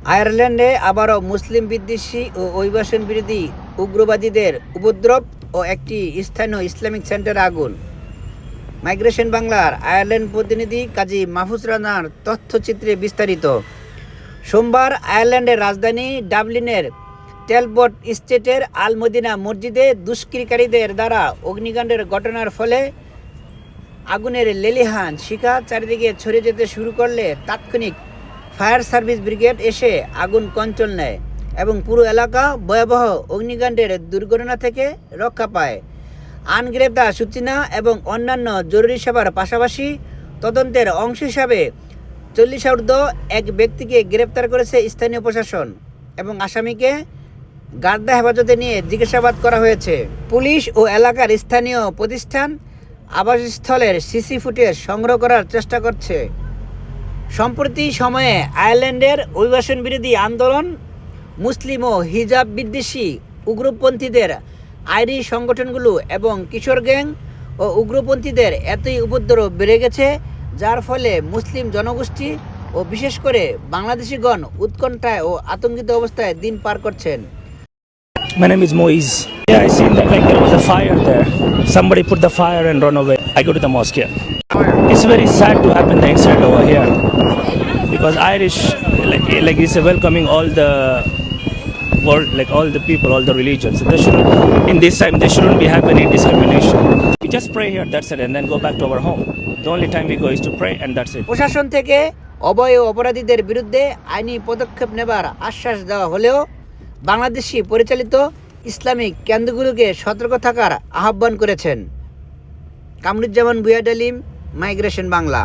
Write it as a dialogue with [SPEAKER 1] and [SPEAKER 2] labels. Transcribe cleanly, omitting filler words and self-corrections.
[SPEAKER 1] আয়ারল্যান্ডে আবারও মুসলিম বিদ্বেষী ও অভিবাসন বিরোধী উগ্রবাদীদের উপদ্রব ও একটি স্থানীয় ইসলামিক সেন্টারে আগুন। মাইগ্রেশন বাংলার আয়ারল্যান্ড প্রতিনিধি কাজী মাহফুজ রানার তথ্যচিত্রে বিস্তারিত। সোমবার আয়ারল্যান্ডের রাজধানী ডাবলিনের টেলবট স্টেটের আল মদিনা মসজিদে দুষ্কৃতিকারীদের দ্বারা অগ্নিকাণ্ডের ঘটনার ফলে আগুনের লেলিহান শিখা চারিদিকে ছড়িয়ে যেতে শুরু করলে তাৎক্ষণিক ফায়ার সার্ভিস ব্রিগেড এসে আগুন কন্ট্রোল নেয় এবং পুরো এলাকা ভয়াবহ অগ্নিকাণ্ডের দুর্ঘটনা থেকে রক্ষা পায়। আনগ্রেপ্তার সূচনা এবং অন্যান্য জরুরি সেবার পাশাপাশি তদন্তের অংশ হিসাবে 40 ঊর্ধ্ব এক ব্যক্তিকে গ্রেপ্তার করেছে স্থানীয় প্রশাসন এবং আসামিকে গার্দা হেফাজতে নিয়ে জিজ্ঞাসাবাদ করা হয়েছে। পুলিশ ও এলাকার স্থানীয় প্রতিষ্ঠান আবাসস্থলের সিসি ফুটেজ সংগ্রহ করার চেষ্টা করছে। সম্প্রতি সময়ে আয়ারল্যান্ডের অভিবাসন বিরোধী আন্দোলন, মুসলিম ও হিজাব বিদ্বেষী উগ্রপন্থীদের আইরিশ সংগঠনগুলো এবং কিশোর গ্যাং ও উগ্রপন্থীদের এতই উপদ্রব বেড়ে গেছে, যার ফলে মুসলিম জনগোষ্ঠী ও বিশেষ করে বাংলাদেশিগণ উৎকণ্ঠায় ও আতঙ্কিত অবস্থায় দিন পার করছেন।
[SPEAKER 2] My name is Moiz. Yeah, I seen that like there was a fire there. Somebody put the fire and run away. I go to the mosque here. It's very sad to happen the incident over here because Irish like is welcoming all the world, like all the people, all the religions. So they shouldn't, in this time they shouldn't be having any discrimination. We just pray here, that's it, and then go back to our home. The only time we go is to pray and that's it.
[SPEAKER 1] প্রশাসন থেকে অবৈধ অপরাধীদের বিরুদ্ধে আইনি পদক্ষেপ নেবার আশ্বাস দেওয়া হলেও বাংলাদেশি পরিচালিত ইসলামিক কেন্দ্রগুলোকে সতর্ক থাকার আহ্বান করেছেন। কামরুজ্জামান ভুঁইয়া ডালিম, মাইগ্রেশন বাংলা।